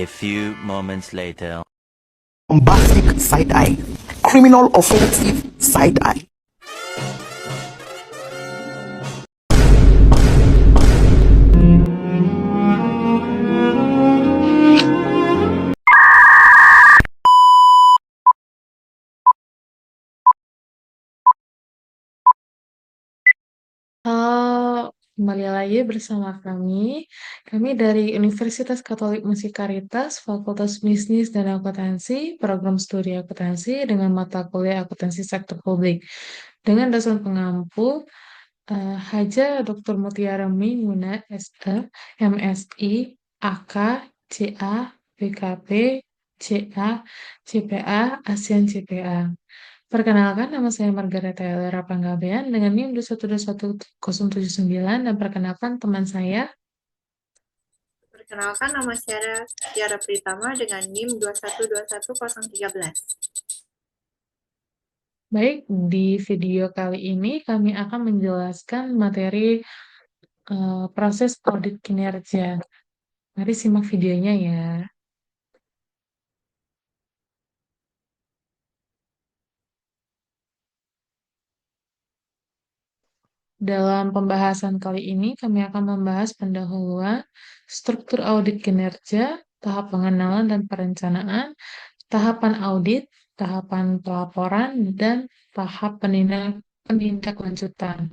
A few moments later. Bombastic side-eye, criminal offensive side-eye. Halo, kembali lagi bersama kami. Kami dari Universitas Katolik Musikaritas, Fakultas Bisnis dan Akuntansi, Program Studi Akuntansi dengan mata kuliah Akuntansi Sektor Publik. Dengan dosen pengampu, Haja Dr. Mutiara Maimuna, SE, MSI, AK, CA, BKP, CA, CPA, ASEAN CPA. Perkenalkan, nama saya Margaret Taylor Panggabean dengan NIM 2121079 dan perkenalkan teman saya. Perkenalkan, nama saya Tiara Pritama dengan NIM 2121013. Baik, di video kali ini kami akan menjelaskan materi proses audit kinerja. Mari simak videonya ya. Dalam pembahasan kali ini, kami akan membahas pendahuluan, struktur audit kinerja, tahap pengenalan dan perencanaan, tahapan audit, tahapan pelaporan, dan tahap penindaklanjutan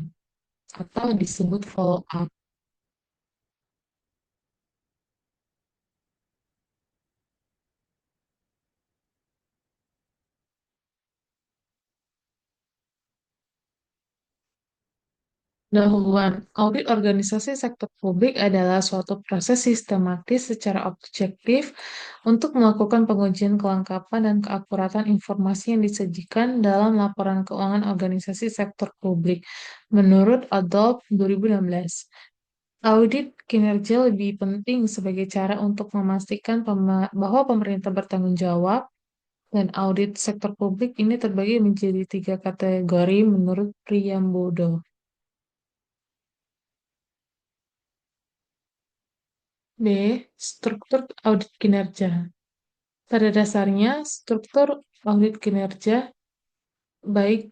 atau disebut follow up. Pendahuluan, audit organisasi sektor publik adalah suatu proses sistematis secara objektif untuk melakukan pengujian kelengkapan dan keakuratan informasi yang disajikan dalam laporan keuangan organisasi sektor publik. Menurut Adolf 2016, audit kinerja lebih penting sebagai cara untuk memastikan bahwa pemerintah bertanggung jawab, dan audit sektor publik ini terbagi menjadi 3 kategori menurut Priyambodo. B. Struktur audit kinerja. Pada dasarnya, struktur audit kinerja baik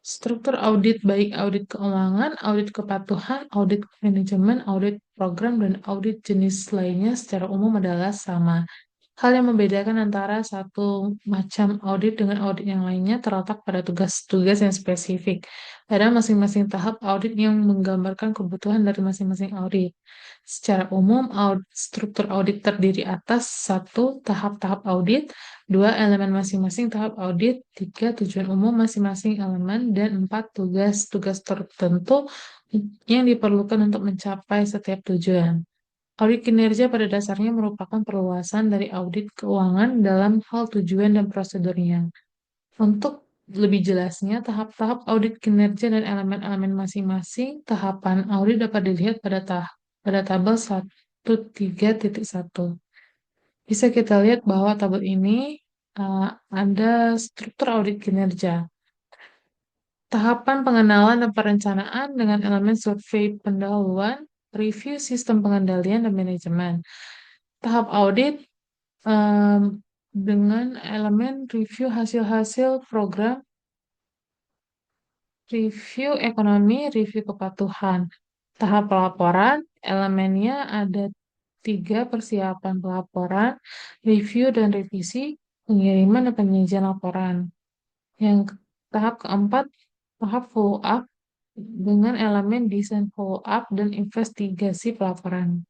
struktur audit baik audit keuangan, audit kepatuhan, audit manajemen, audit program, dan audit jenis lainnya secara umum adalah sama. Hal yang membedakan antara satu macam audit dengan audit yang lainnya terletak pada tugas-tugas yang spesifik. Pada masing-masing tahap audit yang menggambarkan kebutuhan dari masing-masing audit. Secara umum, struktur audit terdiri atas 1. Tahap-tahap audit, 2. Elemen masing-masing tahap audit, 3. Tujuan umum masing-masing elemen, dan 4. Tugas-tugas tertentu yang diperlukan untuk mencapai setiap tujuan. Audit kinerja pada dasarnya merupakan perluasan dari audit keuangan dalam hal tujuan dan prosedurnya. Untuk lebih jelasnya, tahap-tahap audit kinerja dan elemen-elemen masing-masing tahapan audit dapat dilihat pada tabel 13.1. Bisa kita lihat bahwa tabel ini ada struktur audit kinerja. Tahapan pengenalan dan perencanaan dengan elemen survei pendahuluan, review sistem pengendalian dan manajemen. Tahap audit dengan elemen review hasil-hasil program, review ekonomi, review kepatuhan. Tahap pelaporan, elemennya ada 3: persiapan pelaporan, review dan revisi, pengiriman dan penyajian laporan. Yang tahap keempat, tahap follow up dengan elemen desain follow up dan investigasi pelaporan.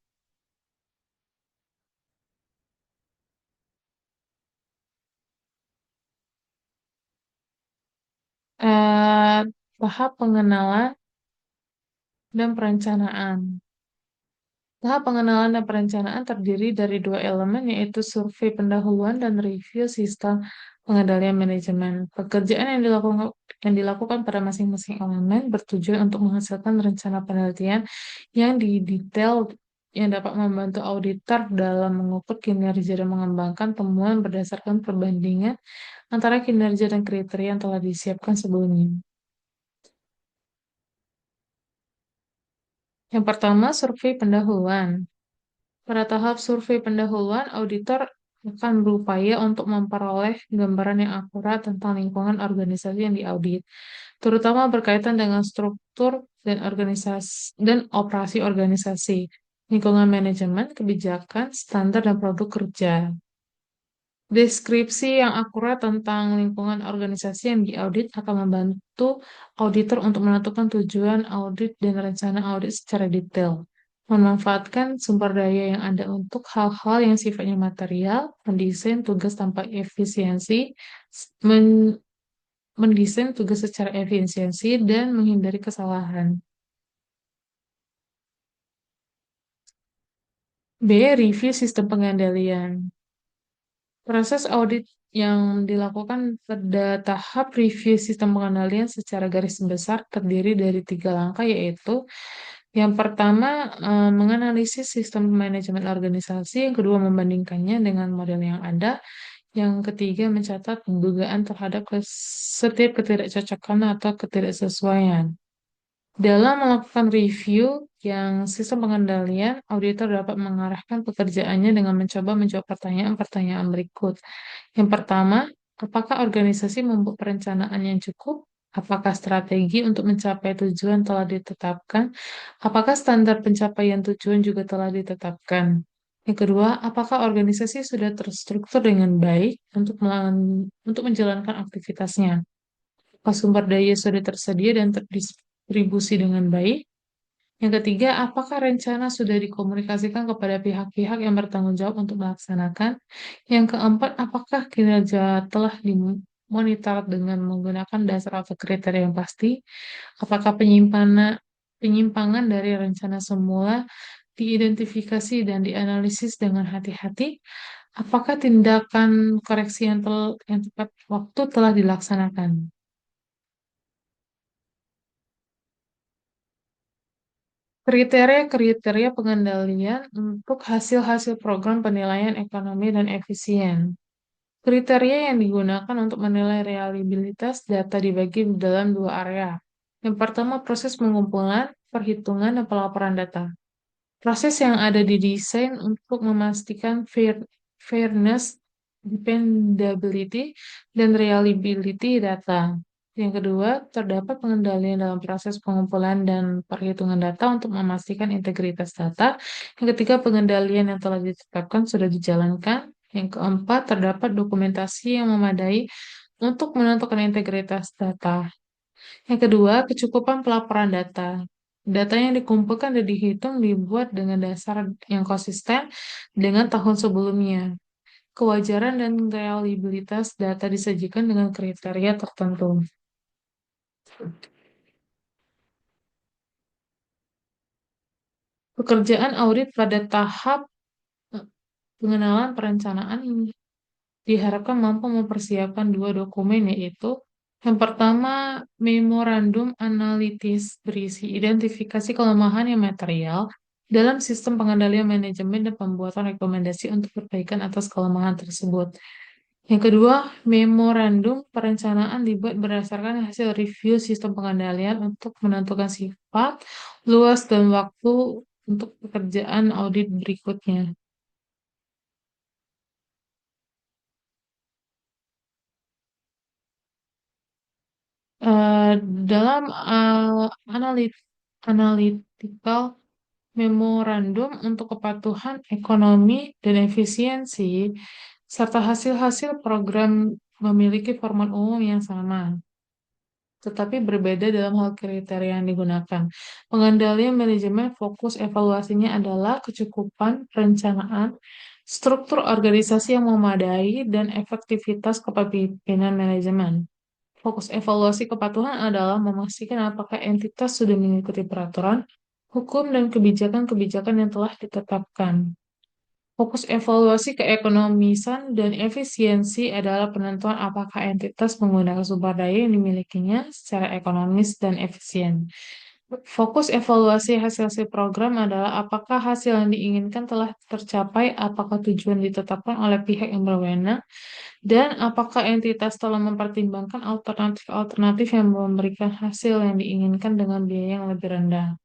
Tahap pengenalan dan perencanaan. Tahap pengenalan dan perencanaan terdiri dari 2 elemen, yaitu survei pendahuluan dan review sistem pengendalian manajemen. Pekerjaan yang dilakukan pada masing-masing elemen bertujuan untuk menghasilkan rencana penelitian yang didetail yang dapat membantu auditor dalam mengukur kinerja dan mengembangkan temuan berdasarkan perbandingan antara kinerja dan kriteria yang telah disiapkan sebelumnya. Yang pertama, survei pendahuluan. Pada tahap survei pendahuluan, auditor akan berupaya untuk memperoleh gambaran yang akurat tentang lingkungan organisasi yang diaudit, terutama berkaitan dengan struktur dan organisasi dan operasi organisasi, lingkungan manajemen, kebijakan, standar, dan produk kerja. Deskripsi yang akurat tentang lingkungan organisasi yang diaudit akan membantu auditor untuk menentukan tujuan audit dan rencana audit secara detail. Memanfaatkan sumber daya yang ada untuk hal-hal yang sifatnya material, mendesain tugas tanpa efisiensi, men- mendesain tugas secara efisiensi, dan menghindari kesalahan. B. Review sistem pengendalian. Proses audit yang dilakukan pada tahap review sistem pengendalian secara garis besar terdiri dari 3 langkah, yaitu yang pertama, menganalisis sistem manajemen organisasi, yang kedua, membandingkannya dengan model yang ada, yang ketiga, mencatat dugaan terhadap setiap ketidakcocokan atau ketidaksesuaian. Dalam melakukan review yang sistem pengendalian, auditor dapat mengarahkan pekerjaannya dengan mencoba menjawab pertanyaan-pertanyaan berikut. Yang pertama, apakah organisasi membuat perencanaan yang cukup? Apakah strategi untuk mencapai tujuan telah ditetapkan? Apakah standar pencapaian tujuan juga telah ditetapkan? Yang kedua, apakah organisasi sudah terstruktur dengan baik untuk menjalankan aktivitasnya? Apakah sumber daya sudah tersedia dan terdistribusi dengan baik? Yang ketiga, apakah rencana sudah dikomunikasikan kepada pihak-pihak yang bertanggung jawab untuk melaksanakan? Yang keempat, apakah kinerja telah dimonitor dengan menggunakan dasar atau kriteria yang pasti? Apakah penyimpangan dari rencana semula diidentifikasi dan dianalisis dengan hati-hati? Apakah tindakan koreksi yang tepat waktu telah dilaksanakan? Kriteria-kriteria pengendalian untuk hasil-hasil program penilaian ekonomi dan efisien. Kriteria yang digunakan untuk menilai reliabilitas data dibagi dalam 2 area. Yang pertama, proses pengumpulan, perhitungan, dan pelaporan data. Proses yang ada didesain untuk memastikan fairness, dependability, dan reliability data. Yang kedua, terdapat pengendalian dalam proses pengumpulan dan perhitungan data untuk memastikan integritas data. Yang ketiga, pengendalian yang telah ditetapkan sudah dijalankan. Yang keempat, terdapat dokumentasi yang memadai untuk menentukan integritas data. Yang kedua, kecukupan pelaporan data. Data yang dikumpulkan dan dihitung dibuat dengan dasar yang konsisten dengan tahun sebelumnya. Kewajaran dan reliabilitas data disajikan dengan kriteria tertentu. Pekerjaan audit pada tahap pengenalan perencanaan diharapkan mampu mempersiapkan 2 dokumen, yaitu yang pertama, memorandum analitis berisi identifikasi kelemahan yang material dalam sistem pengendalian manajemen dan pembuatan rekomendasi untuk perbaikan atas kelemahan tersebut. Yang kedua, memorandum perencanaan dibuat berdasarkan hasil review sistem pengendalian untuk menentukan sifat, luas, dan waktu untuk pekerjaan audit berikutnya. Eh, dalam analytical memorandum untuk kepatuhan ekonomi dan efisiensi, serta hasil-hasil program memiliki format umum yang sama, tetapi berbeda dalam hal kriteria yang digunakan. Pengendalian manajemen fokus evaluasinya adalah kecukupan perencanaan, struktur organisasi yang memadai, dan efektivitas kepemimpinan manajemen. Fokus evaluasi kepatuhan adalah memastikan apakah entitas sudah mengikuti peraturan, hukum, dan kebijakan-kebijakan yang telah ditetapkan. Fokus evaluasi keekonomisan dan efisiensi adalah penentuan apakah entitas menggunakan sumber daya yang dimilikinya secara ekonomis dan efisien. Fokus evaluasi hasil-hasil program adalah apakah hasil yang diinginkan telah tercapai, apakah tujuan ditetapkan oleh pihak yang berwenang, dan apakah entitas telah mempertimbangkan alternatif-alternatif yang memberikan hasil yang diinginkan dengan biaya yang lebih rendah.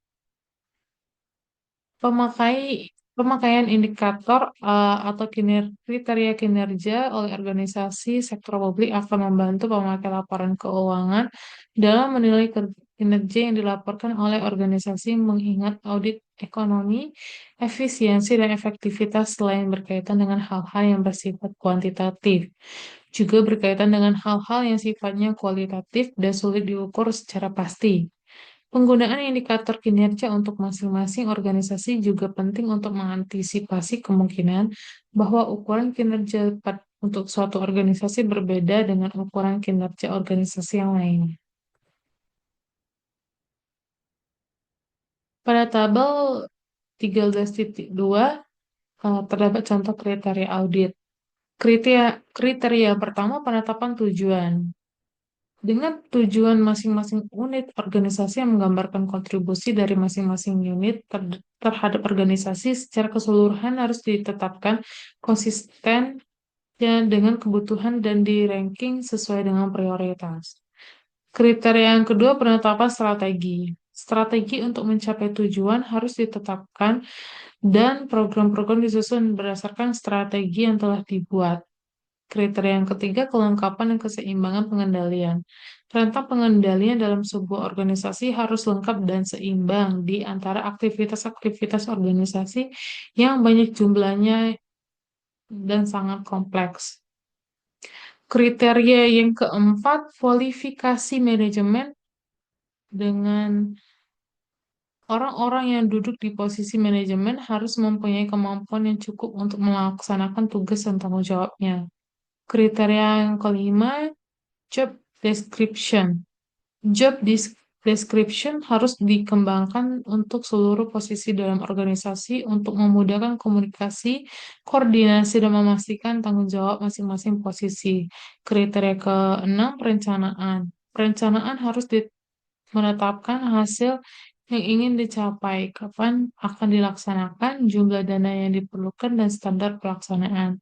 Pemakai Pemakaian indikator atau kriteria kinerja oleh organisasi sektor publik akan membantu pemakai laporan keuangan dalam menilai kinerja yang dilaporkan oleh organisasi mengingat audit ekonomi, efisiensi, dan efektivitas selain berkaitan dengan hal-hal yang bersifat kuantitatif, juga berkaitan dengan hal-hal yang sifatnya kualitatif dan sulit diukur secara pasti. Penggunaan indikator kinerja untuk masing-masing organisasi juga penting untuk mengantisipasi kemungkinan bahwa ukuran kinerja untuk suatu organisasi berbeda dengan ukuran kinerja organisasi yang lainnya. Pada tabel 13.2 terdapat contoh kriteria audit. Kriteria yang pertama penetapan tujuan. Dengan tujuan masing-masing unit organisasi yang menggambarkan kontribusi dari masing-masing unit terhadap organisasi secara keseluruhan harus ditetapkan konsisten dan dengan kebutuhan dan di ranking sesuai dengan prioritas. Kriteria yang kedua penetapan strategi. Strategi untuk mencapai tujuan harus ditetapkan dan program-program disusun berdasarkan strategi yang telah dibuat. Kriteria yang ketiga, kelengkapan dan keseimbangan pengendalian. Rentang pengendalian dalam sebuah organisasi harus lengkap dan seimbang di antara aktivitas-aktivitas organisasi yang banyak jumlahnya dan sangat kompleks. Kriteria yang keempat, kualifikasi manajemen dengan orang-orang yang duduk di posisi manajemen harus mempunyai kemampuan yang cukup untuk melaksanakan tugas dan tanggung jawabnya. Kriteria yang kelima, job description. Job description harus dikembangkan untuk seluruh posisi dalam organisasi untuk memudahkan komunikasi, koordinasi, dan memastikan tanggung jawab masing-masing posisi. Kriteria keenam, perencanaan. Perencanaan harus menetapkan hasil yang ingin dicapai, kapan akan dilaksanakan, jumlah dana yang diperlukan, dan standar pelaksanaan.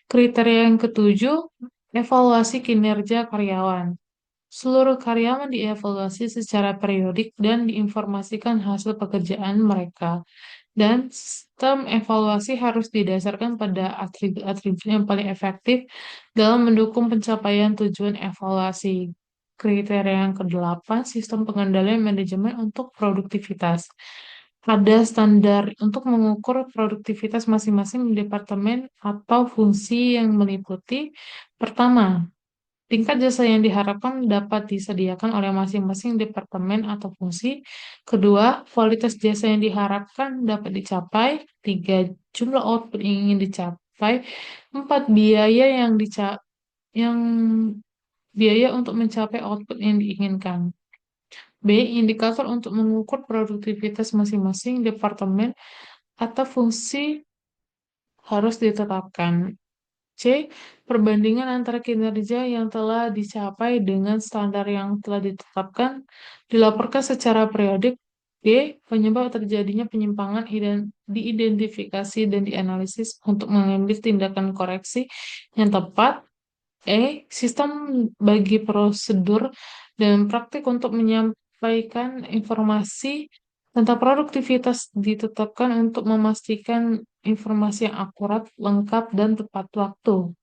Kriteria yang ketujuh, evaluasi kinerja karyawan. Seluruh karyawan dievaluasi secara periodik dan diinformasikan hasil pekerjaan mereka. Dan sistem evaluasi harus didasarkan pada atribut-atribut yang paling efektif dalam mendukung pencapaian tujuan evaluasi. Kriteria yang kedelapan, sistem pengendalian manajemen untuk produktivitas. Ada standar untuk mengukur produktivitas masing-masing departemen atau fungsi yang meliputi pertama, tingkat jasa yang diharapkan dapat disediakan oleh masing-masing departemen atau fungsi. Kedua, kualitas jasa yang diharapkan dapat dicapai. Tiga, jumlah output yang ingin dicapai. Empat, yang biaya untuk mencapai output yang diinginkan. B. Indikator untuk mengukur produktivitas masing-masing departemen atau fungsi harus ditetapkan. C. Perbandingan antara kinerja yang telah dicapai dengan standar yang telah ditetapkan dilaporkan secara periodik. D. Penyebab terjadinya penyimpangan diidentifikasi dan dianalisis untuk mengambil tindakan koreksi yang tepat. E. Sistem bagi prosedur dan praktik untuk menyampaikan informasi tentang produktivitas ditetapkan untuk memastikan informasi yang akurat, lengkap, dan tepat waktu.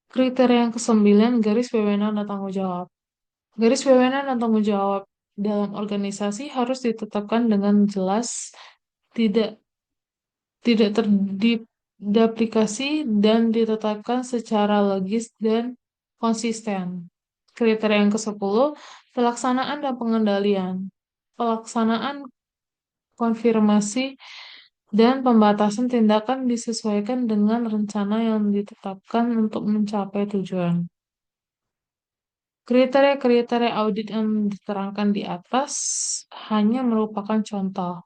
Kriteria yang kesembilan, garis wewenang dan tanggung jawab. Garis wewenang dan tanggung jawab dalam organisasi harus ditetapkan dengan jelas, tidak tidak terduplikasi dan ditetapkan secara logis dan konsisten. Kriteria yang ke-10, pelaksanaan dan pengendalian. Pelaksanaan, konfirmasi, dan pembatasan tindakan disesuaikan dengan rencana yang ditetapkan untuk mencapai tujuan. Kriteria-kriteria audit yang diterangkan di atas hanya merupakan contoh.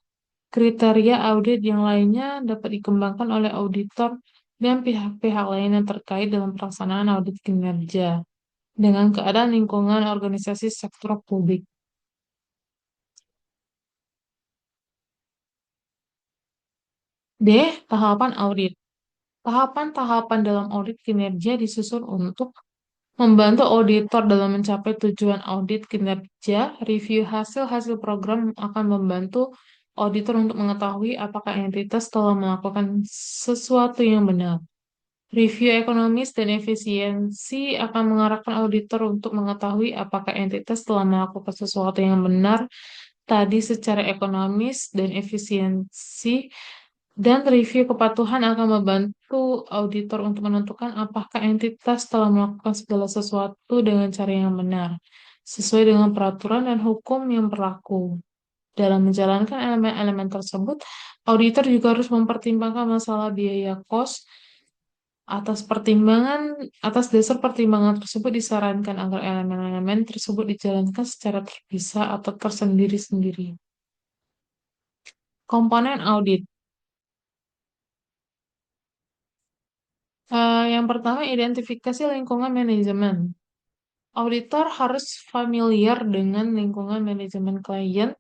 Kriteria audit yang lainnya dapat dikembangkan oleh auditor dan pihak-pihak lain yang terkait dalam pelaksanaan audit kinerja dengan keadaan lingkungan organisasi sektor publik. D. Tahapan audit. Tahapan-tahapan dalam audit kinerja disusun untuk membantu auditor dalam mencapai tujuan audit kinerja. Review hasil-hasil program akan membantu auditor untuk mengetahui apakah entitas telah melakukan sesuatu yang benar. Review ekonomis dan efisiensi akan mengarahkan auditor untuk mengetahui apakah entitas telah melakukan sesuatu yang benar tadi secara ekonomis dan efisiensi, dan review kepatuhan akan membantu auditor untuk menentukan apakah entitas telah melakukan segala sesuatu dengan cara yang benar, sesuai dengan peraturan dan hukum yang berlaku. Dalam menjalankan elemen-elemen tersebut, auditor juga harus mempertimbangkan masalah biaya kos. Atas dasar pertimbangan tersebut disarankan agar elemen-elemen tersebut dijalankan secara terpisah atau tersendiri-sendiri. Komponen audit. Yang pertama, identifikasi lingkungan manajemen. Auditor harus familiar dengan lingkungan manajemen klien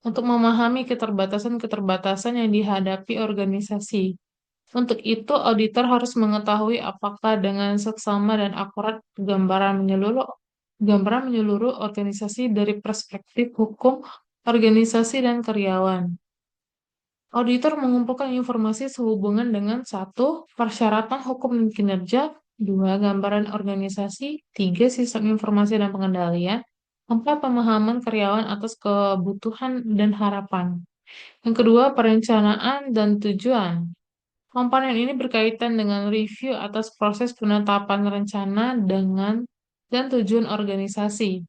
untuk memahami keterbatasan-keterbatasan yang dihadapi organisasi. Untuk itu, auditor harus mengetahui apakah dengan seksama dan akurat gambaran menyeluruh organisasi dari perspektif hukum, organisasi, dan karyawan. Auditor mengumpulkan informasi sehubungan dengan 1. Persyaratan hukum dan kinerja, 2. Gambaran organisasi, 3. Sistem informasi dan pengendalian, 4. Pemahaman karyawan atas kebutuhan dan harapan. Yang kedua, perencanaan dan tujuan. Komponen ini berkaitan dengan review atas proses penetapan rencana dan tujuan organisasi.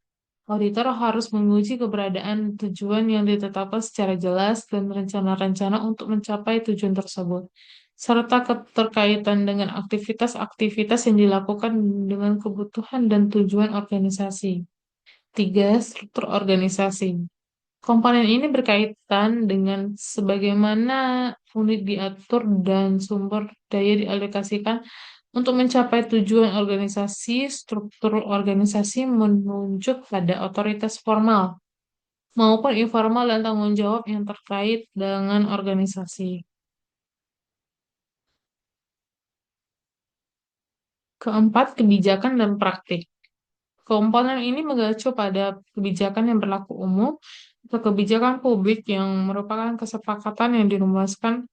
Auditor harus menguji keberadaan tujuan yang ditetapkan secara jelas dan rencana-rencana untuk mencapai tujuan tersebut, serta keterkaitan dengan aktivitas-aktivitas yang dilakukan dengan kebutuhan dan tujuan organisasi. 3. Struktur organisasi. Komponen ini berkaitan dengan sebagaimana unit diatur dan sumber daya dialokasikan untuk mencapai tujuan organisasi. Struktur organisasi menunjuk pada otoritas formal maupun informal dan tanggung jawab yang terkait dengan organisasi. Keempat, kebijakan dan praktik. Komponen ini mengacu pada kebijakan yang berlaku umum atau kebijakan publik yang merupakan kesepakatan yang dirumuskan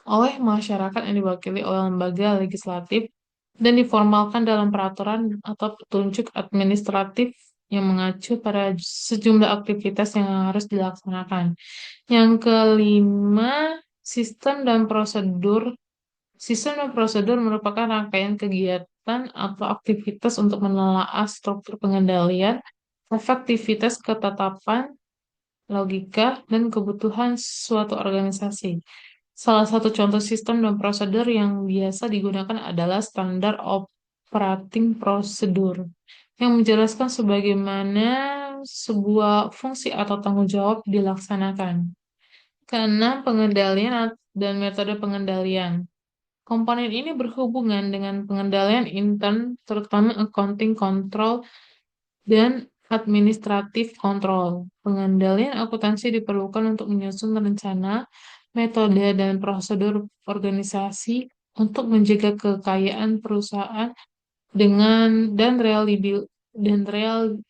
oleh masyarakat yang diwakili oleh lembaga legislatif dan diformalkan dalam peraturan atau petunjuk administratif yang mengacu pada sejumlah aktivitas yang harus dilaksanakan. Yang kelima, sistem dan prosedur. Sistem dan prosedur merupakan rangkaian kegiatan atau aktivitas untuk menelaah struktur pengendalian, efektivitas ketetapan, logika, dan kebutuhan suatu organisasi. Salah satu contoh sistem dan prosedur yang biasa digunakan adalah standar operating procedure, yang menjelaskan sebagaimana sebuah fungsi atau tanggung jawab dilaksanakan. Keenam, pengendalian dan metode pengendalian. Komponen ini berhubungan dengan pengendalian intern, terutama accounting control dan administratif control. Pengendalian akuntansi diperlukan untuk menyusun rencana, metode, dan prosedur organisasi untuk menjaga kekayaan perusahaan dan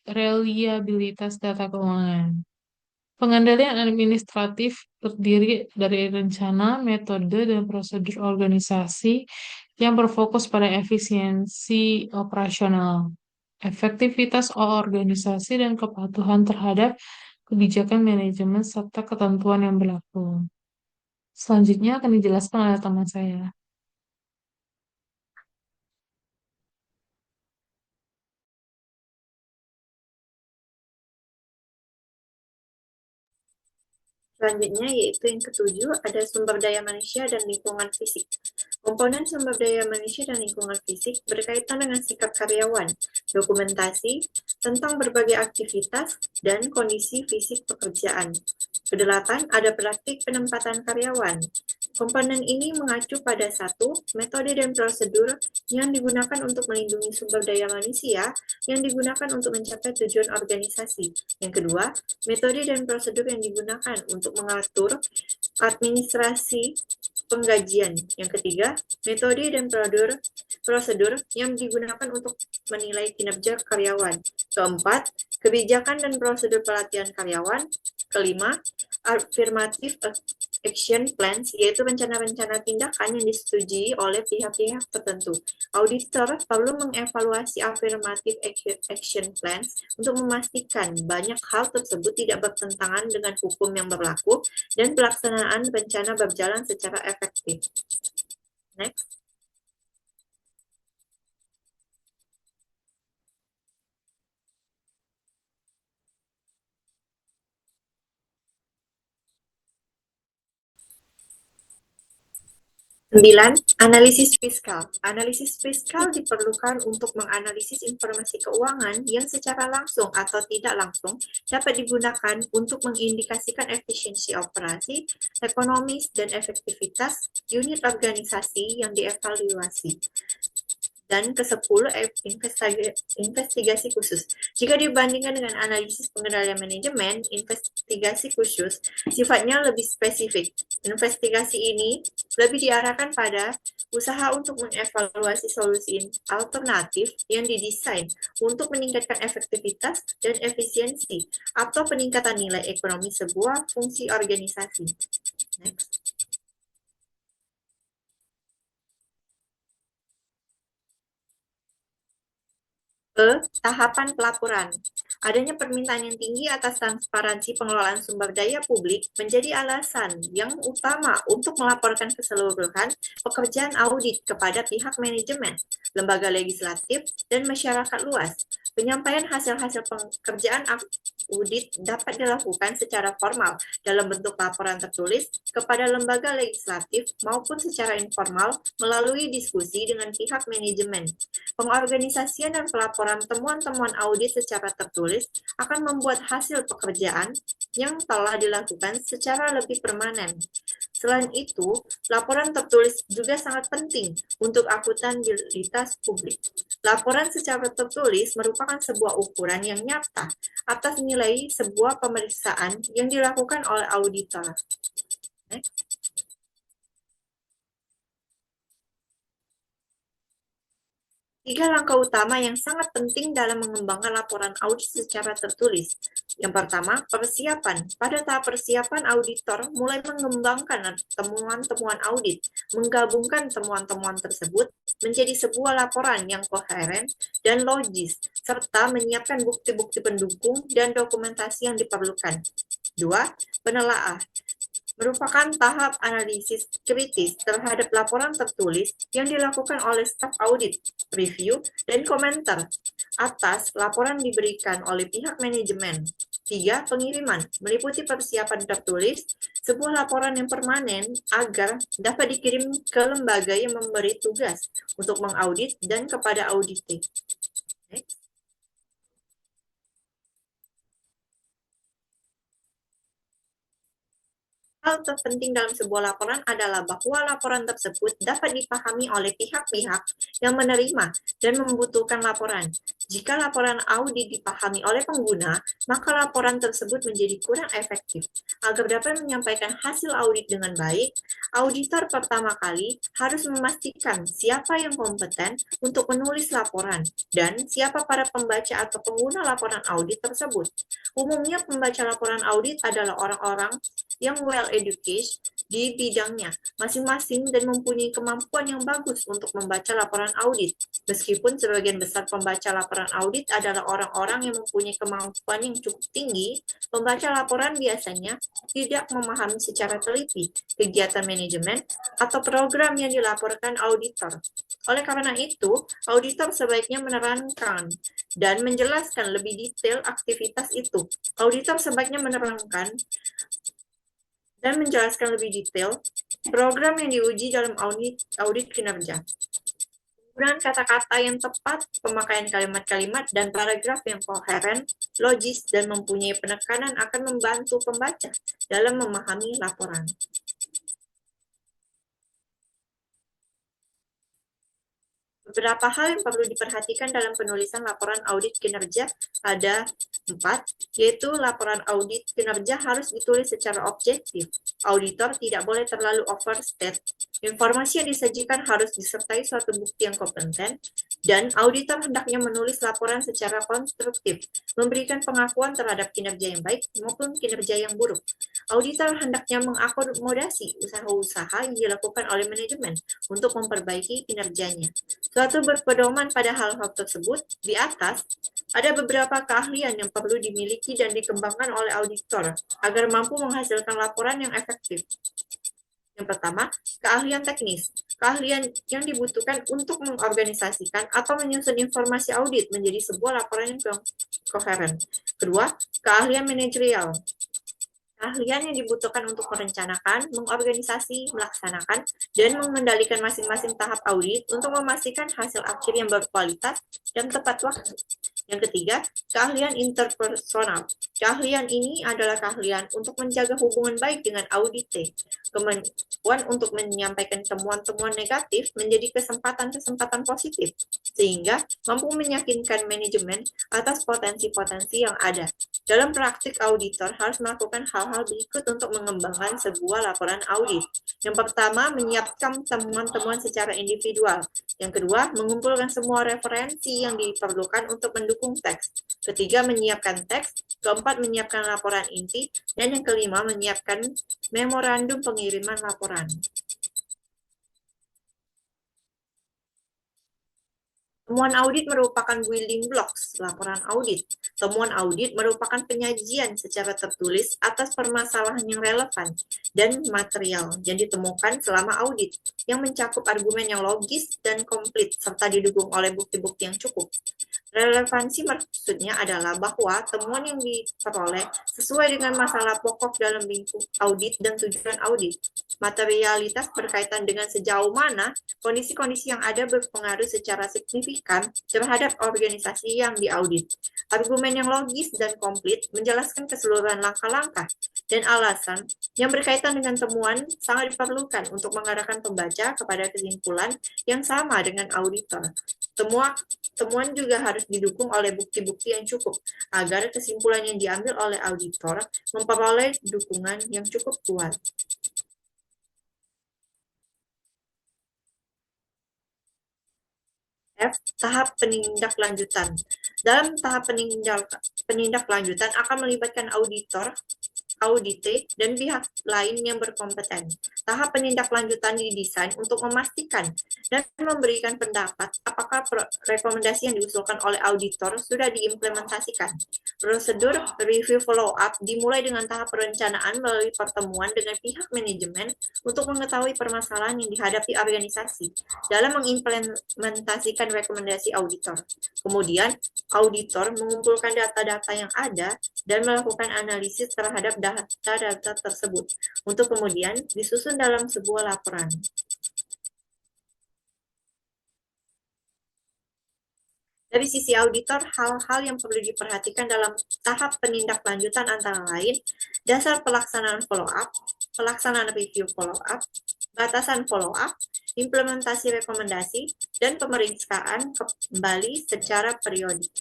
reliabilitas data keuangan. Pengendalian administratif terdiri dari rencana, metode, dan prosedur organisasi yang berfokus pada efisiensi operasional, efektivitas organisasi, dan kepatuhan terhadap kebijakan manajemen serta ketentuan yang berlaku. Selanjutnya akan dijelaskan oleh teman saya. Selanjutnya yaitu yang ketujuh, ada sumber daya manusia dan lingkungan fisik. Komponen sumber daya manusia dan lingkungan fisik berkaitan dengan sikap karyawan, dokumentasi tentang berbagai aktivitas, dan kondisi fisik pekerjaan. Kedelapan, ada praktik penempatan karyawan. Komponen ini mengacu pada 1. Metode dan prosedur yang digunakan untuk melindungi sumber daya manusia yang digunakan untuk mencapai tujuan organisasi. Yang kedua, metode dan prosedur yang digunakan untuk mengatur administrasi penggajian. Yang ketiga, metode dan prosedur yang digunakan untuk menilai kinerja karyawan. Keempat, kebijakan dan prosedur pelatihan karyawan. Kelima, affirmative action plans, yaitu rencana-rencana tindakan yang disetujui oleh pihak-pihak tertentu. Auditor perlu mengevaluasi affirmative action plans untuk memastikan banyak hal tersebut tidak bertentangan dengan hukum yang berlaku dan pelaksanaan rencana berjalan secara efektif. Next. Sembilan, analisis fiskal. Analisis fiskal diperlukan untuk menganalisis informasi keuangan yang secara langsung atau tidak langsung dapat digunakan untuk mengindikasikan efisiensi operasi, ekonomis, dan efektivitas unit organisasi yang dievaluasi. Dan ke-10, investigasi khusus. Jika dibandingkan dengan analisis pengendalian manajemen, investigasi khusus sifatnya lebih spesifik. Investigasi ini lebih diarahkan pada usaha untuk mengevaluasi solusi alternatif yang didesain untuk meningkatkan efektivitas dan efisiensi atau peningkatan nilai ekonomi sebuah fungsi organisasi. Next. Tahapan pelaporan. Adanya permintaan yang tinggi atas transparansi pengelolaan sumber daya publik menjadi alasan yang utama untuk melaporkan keseluruhan pekerjaan audit kepada pihak manajemen, lembaga legislatif, dan masyarakat luas. Penyampaian hasil-hasil pekerjaan audit dapat dilakukan secara formal dalam bentuk laporan tertulis kepada lembaga legislatif maupun secara informal melalui diskusi dengan pihak manajemen. Pengorganisasian dan pelaporan temuan-temuan audit secara tertulis akan membuat hasil pekerjaan yang telah dilakukan secara lebih permanen. Selain itu, laporan tertulis juga sangat penting untuk akuntabilitas publik. Laporan secara tertulis merupakan sebuah ukuran yang nyata atas nilai sebuah pemeriksaan yang dilakukan oleh auditor. Next. Tiga langkah utama yang sangat penting dalam mengembangkan laporan audit secara tertulis. Yang pertama, persiapan. Pada tahap persiapan, auditor mulai mengembangkan temuan-temuan audit, menggabungkan temuan-temuan tersebut menjadi sebuah laporan yang koheren dan logis, serta menyiapkan bukti-bukti pendukung dan dokumentasi yang diperlukan. Dua, penelaah. Merupakan tahap analisis kritis terhadap laporan tertulis yang dilakukan oleh staf audit, review, dan komentar atas laporan diberikan oleh pihak manajemen. 3. Pengiriman, meliputi persiapan tertulis sebuah laporan yang permanen agar dapat dikirim ke lembaga yang memberi tugas untuk mengaudit dan kepada audite. Next. Hal terpenting dalam sebuah laporan adalah bahwa laporan tersebut dapat dipahami oleh pihak-pihak yang menerima dan membutuhkan laporan. Jika laporan audit dipahami oleh pengguna, maka laporan tersebut menjadi kurang efektif. Agar dapat menyampaikan hasil audit dengan baik, auditor pertama kali harus memastikan siapa yang kompeten untuk menulis laporan dan siapa para pembaca atau pengguna laporan audit tersebut. Umumnya pembaca laporan audit adalah orang-orang yang well educated di bidangnya masing-masing dan mempunyai kemampuan yang bagus untuk membaca laporan audit. Meskipun sebagian besar pembaca laporan audit adalah orang-orang yang mempunyai kemampuan yang cukup tinggi, pembaca laporan biasanya tidak memahami secara teliti kegiatan manajemen atau program yang dilaporkan auditor. Oleh karena itu, auditor sebaiknya menerangkan dan menjelaskan lebih detail aktivitas itu. Auditor sebaiknya menerangkan dan menjelaskan lebih detail program yang diuji dalam audit kinerja. Penggunaan kata-kata yang tepat, pemakaian kalimat-kalimat, dan paragraf yang koheren, logis, dan mempunyai penekanan akan membantu pembaca dalam memahami laporan. Beberapa hal yang perlu diperhatikan dalam penulisan laporan audit kinerja ada 4, yaitu laporan audit kinerja harus ditulis secara objektif. Auditor tidak boleh terlalu overstate. Informasi yang disajikan harus disertai suatu bukti yang kompeten. Dan auditor hendaknya menulis laporan secara konstruktif, memberikan pengakuan terhadap kinerja yang baik maupun kinerja yang buruk. Auditor hendaknya mengakomodasi usaha-usaha yang dilakukan oleh manajemen untuk memperbaiki kinerjanya. Suatu berpedoman pada hal-hal tersebut, di atas, ada beberapa keahlian yang perlu dimiliki dan dikembangkan oleh auditor agar mampu menghasilkan laporan yang efektif. Yang pertama, keahlian teknis. Keahlian yang dibutuhkan untuk mengorganisasikan atau menyusun informasi audit menjadi sebuah laporan yang koheren. Kedua, keahlian manajerial. Keahlian yang dibutuhkan untuk merencanakan, mengorganisasi, melaksanakan, dan mengendalikan masing-masing tahap audit untuk memastikan hasil akhir yang berkualitas dan tepat waktu. Yang ketiga, keahlian interpersonal. Keahlian ini adalah keahlian untuk menjaga hubungan baik dengan audite. Kemampuan untuk menyampaikan temuan-temuan negatif menjadi kesempatan-kesempatan positif, sehingga mampu meyakinkan manajemen atas potensi-potensi yang ada. Dalam praktik, auditor harus melakukan hal-hal berikut untuk mengembangkan sebuah laporan audit. Yang pertama, menyiapkan temuan-temuan secara individual. Yang kedua, mengumpulkan semua referensi yang diperlukan untuk mendukung teks. Ketiga, menyiapkan teks. Keempat, menyiapkan laporan inti. Dan yang kelima, menyiapkan memorandum pengiriman laporan. Temuan audit merupakan building blocks laporan audit. Temuan audit merupakan penyajian secara tertulis atas permasalahan yang relevan dan material yang ditemukan selama audit, yang mencakup argumen yang logis dan komplit serta didukung oleh bukti-bukti yang cukup. Relevansi maksudnya adalah bahwa temuan yang diperoleh sesuai dengan masalah pokok dalam lingkup audit dan tujuan audit. Materialitas berkaitan dengan sejauh mana kondisi-kondisi yang ada berpengaruh secara signifikan terhadap organisasi yang diaudit. Argumen yang logis dan komplit menjelaskan keseluruhan langkah-langkah dan alasan yang berkaitan dengan temuan sangat diperlukan untuk mengarahkan pembaca kepada kesimpulan yang sama dengan auditor. Temuan juga harus didukung oleh bukti-bukti yang cukup agar kesimpulan yang diambil oleh auditor memperoleh dukungan yang cukup kuat. F. Tahap penindaklanjutan. Dalam tahap penindaklanjutan akan melibatkan auditor, audite, dan pihak lain yang berkompeten. Tahap penindaklanjutan didesain untuk memastikan dan memberikan pendapat apakah rekomendasi yang diusulkan oleh auditor sudah diimplementasikan. Prosedur review follow-up dimulai dengan tahap perencanaan melalui pertemuan dengan pihak manajemen untuk mengetahui permasalahan yang dihadapi organisasi dalam mengimplementasikan rekomendasi auditor. Kemudian, auditor mengumpulkan data-data yang ada dan melakukan analisis terhadap data-data tersebut untuk kemudian disusun dalam sebuah laporan. Dari sisi auditor, hal-hal yang perlu diperhatikan dalam tahap penindaklanjutan antara lain dasar pelaksanaan follow-up, pelaksanaan review follow-up, batasan follow-up, implementasi rekomendasi, dan pemeriksaan kembali secara periodik.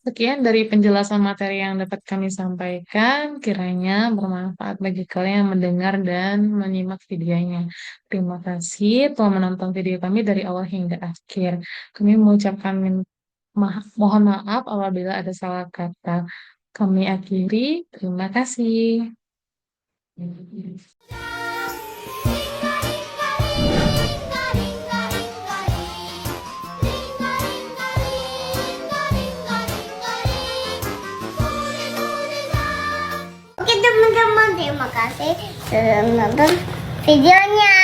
Sekian dari penjelasan materi yang dapat kami sampaikan, kiranya bermanfaat bagi kalian yang mendengar dan menyimak videonya. Terima kasih telah menonton video kami dari awal hingga akhir. Kami mengucapkan mohon maaf apabila ada salah kata. Kami akhiri, terima kasih. Oke teman-teman, terima kasih sudah menonton videonya.